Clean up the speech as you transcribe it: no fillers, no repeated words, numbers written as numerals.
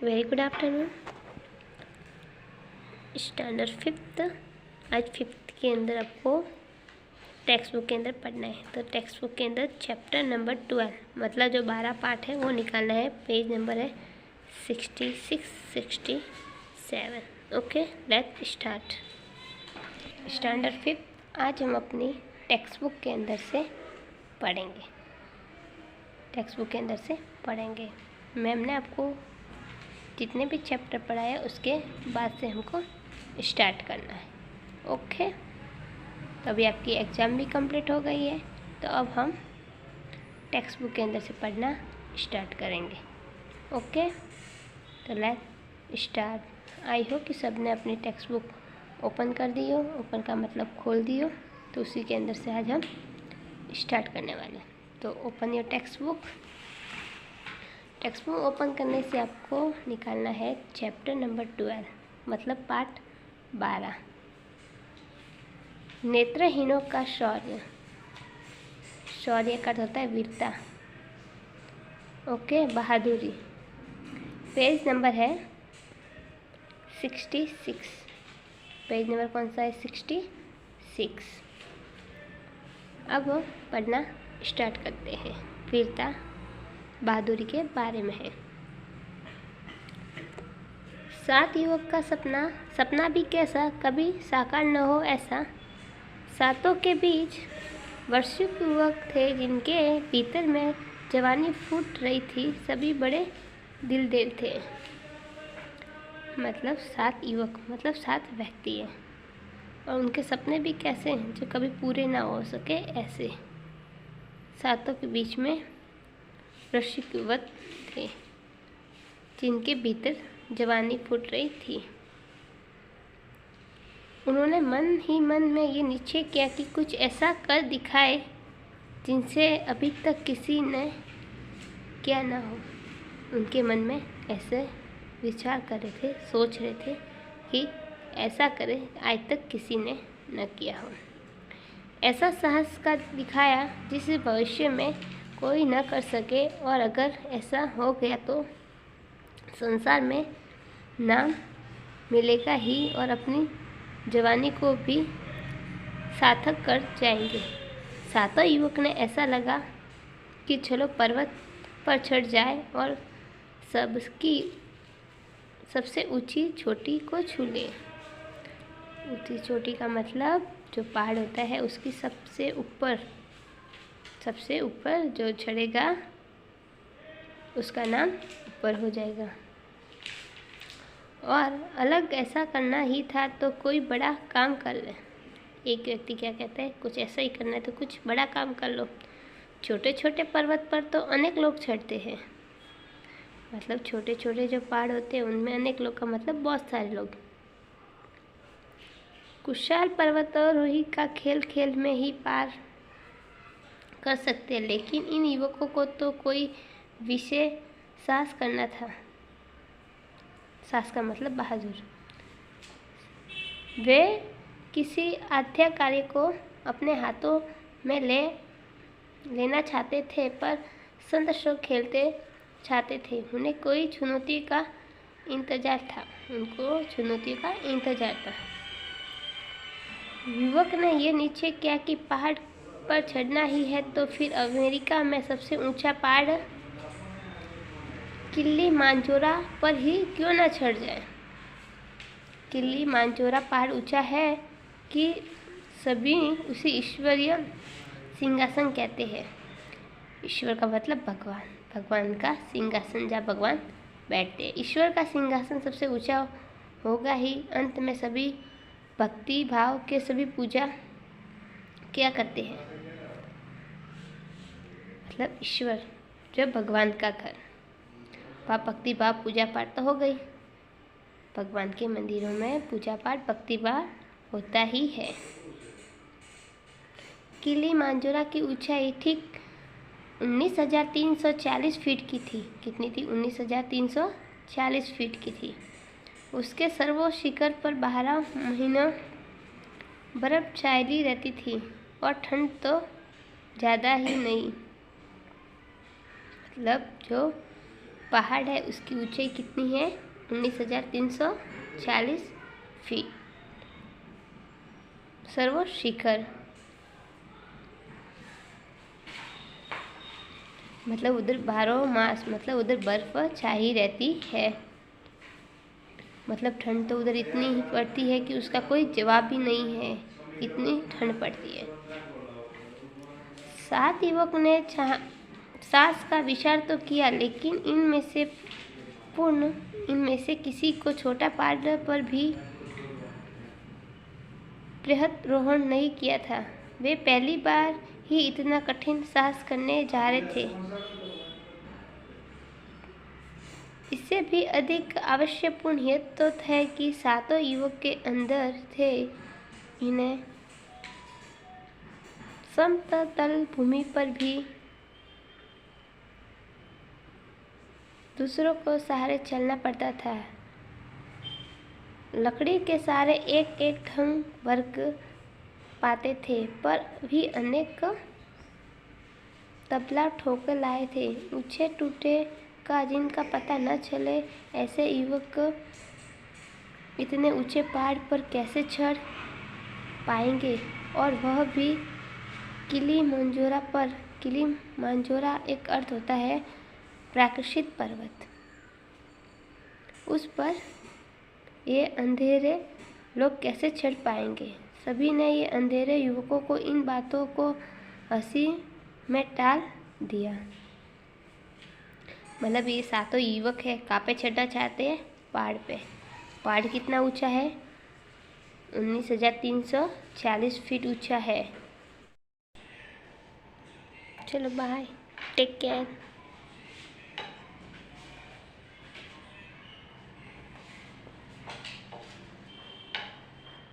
Very good afternoon. Standard fifth, आज fifth के अंदर आपको टेक्स्ट बुक के अंदर पढ़ना है। तो टेक्स्ट बुक के अंदर चैप्टर नंबर 12 मतलब जो 12 पार्ट है वो निकालना है। पेज नंबर है 66 67। Okay, let start. Standard fifth आज हम अपनी टेक्स्ट बुक के अंदर से पढ़ेंगे। टेक्स्ट बुक के अंदर से पढ़ेंगे। मैम ने आपको जितने भी चैप्टर पढ़ाया उसके बाद से हमको स्टार्ट करना है। ओके, तो अभी आपकी एग्ज़ाम भी कंप्लीट हो गई है, तो अब हम टेक्स्ट बुक के अंदर से पढ़ना स्टार्ट करेंगे। ओके, तो लेट स्टार्ट। आई होप कि सब ने अपनी टेक्स्ट बुक ओपन कर दी हो। ओपन का मतलब खोल दी हो, तो उसी के अंदर से आज हम स्टार्ट करने वाले हैं। तो open your text book. Text book open करने से आपको निकालना है चैप्टर नंबर 12 मतलब पार्ट 12, नेत्रहीनों का शौर्य। शौर्य का अर्थ होता है वीरता। ओके, बहादुरी। पेज नंबर है 66। पेज नंबर कौन सा है? 66। अब पढ़ना स्टार्ट करते हैं। वीरता बहादुरी के बारे में है। 7 युवक का सपना भी कैसा, कभी साकार न हो ऐसा। सातों के बीच वर्षिक युवक थे जिनके भीतर में जवानी फूट रही थी। सभी बड़े दिलदार थे। मतलब 7 युवक मतलब 7 व्यक्ति हैं, और उनके सपने भी कैसे हैं जो कभी पूरे ना हो सके ऐसे। सातों के बीच में वर्षिक युवक थे जिनके भीतर जवानी फूट रही थी। उन्होंने मन ही मन में ये निश्चय किया कि कुछ ऐसा कर दिखाए जिनसे अभी तक किसी ने किया ना हो। उनके मन में ऐसे विचार कर रहे थे, सोच रहे थे कि ऐसा करें आज तक किसी ने न किया हो। ऐसा साहस का दिखाया जिसे भविष्य में कोई न कर सके, और अगर ऐसा हो गया तो संसार में नाम मिलेगा ही और अपनी जवानी को भी सार्थक कर जाएंगे। सातों युवक ने ऐसा लगा कि चलो पर्वत पर चढ़ जाए और सबसे ऊंची चोटी को छू ले। ऊंची चोटी का मतलब जो पहाड़ होता है उसकी सबसे ऊपर जो चढ़ेगा उसका नाम ऊपर हो जाएगा। और अलग ऐसा करना ही था तो कोई बड़ा काम कर ले। एक व्यक्ति क्या कहता है, कुछ ऐसा ही करना है तो कुछ बड़ा काम कर लो। छोटे छोटे पर्वत पर तो अनेक लोग चढ़ते हैं। मतलब छोटे छोटे जो पहाड़ होते हैं उनमें अनेक लोग का मतलब बहुत सारे लोग। कुशाल पर्वतारोही का खेल खेल में ही पार कर सकते हैं, लेकिन इन युवकों को तो कोई विशेष साहस करना था। साहस का मतलब बहादुर। वे किसी आध्या कार्य को अपने हाथों में लेना चाहते थे, पर संतोष खेलते चाहते थे। उन्हें कोई चुनौती का इंतजार था। उनको चुनौती का इंतजार था। युवक ने यह निश्चय किया कि पहाड़ पर चढ़ना ही है तो फिर अमेरिका में सबसे ऊंचा पहाड़ किलिमांजारो पर ही क्यों ना चढ़ जाए। किलिमांजारो पहाड़ ऊंचा है कि सभी उसे ईश्वरीय सिंहासन कहते हैं। ईश्वर का मतलब भगवान। भगवान का सिंहासन जहाँ भगवान बैठते हैं। ईश्वर का सिंहासन सबसे ऊंचा होगा ही। अंत में सभी भक्ति भाव के सभी पूजा क्या करते हैं। मतलब ईश्वर जो भगवान का घर, वहाँ भक्ति भाव पूजा पाठ तो हो गई। भगवान के मंदिरों में पूजा पाठ भक्ति भाव होता ही है। किलिमांजारो की ऊंचाई ठीक 19,340 फीट की थी। कितनी थी? 19,340 फीट की थी। उसके सर्वोच्च शिखर पर 12 महीनों बर्फ छायली रहती थी, और ठंड तो ज़्यादा ही नहीं। मतलब जो पहाड़ है उसकी ऊंचाई कितनी है? 19,340 फीट। सर्व शिखर मतलब उधर 12 मास मतलब उधर बर्फ छाई रहती है। मतलब ठंड तो उधर इतनी ही पड़ती है कि उसका कोई जवाब भी नहीं है, इतनी ठंड पड़ती है। 7 युवक ने साहस का विचार तो किया, लेकिन इनमें से किसी को छोटा पहाड़ पर भी पर्वतारोहण नहीं किया था। वे पहली बार ही इतना कठिन साहस करने जा रहे थे। इससे भी अधिक आवश्यकपूर्ण यह तो है कि 7 युवक के अंदर थे इन्हें समतल भूमि पर भी दूसरों को सहारे चलना पड़ता था। लकड़ी के सहारे एक एक ढंग वर्ग पाते थे, पर भी अनेक तबला ठोकर लाए थे। ऊंचे टूटे का जिनका पता न चले, ऐसे युवक इतने ऊंचे पहाड़ पर कैसे चढ़ पाएंगे, और वह भी किलिमंजारो पर। किलिमंजारो एक अर्थ होता है प्राकृतिक पर्वत। उस पर ये अंधेरे लोग कैसे चढ़ पाएंगे? सभी ने ये अंधेरे युवकों को इन बातों को हंसी में टाल दिया। मतलब ये 7 युवक है, कहाँ पे चढ़ना चाहते हैं? पहाड़ पे। पहाड़ कितना ऊंचा है? 19,340 फीट ऊंचा है। चलो बाय, टेक केयर।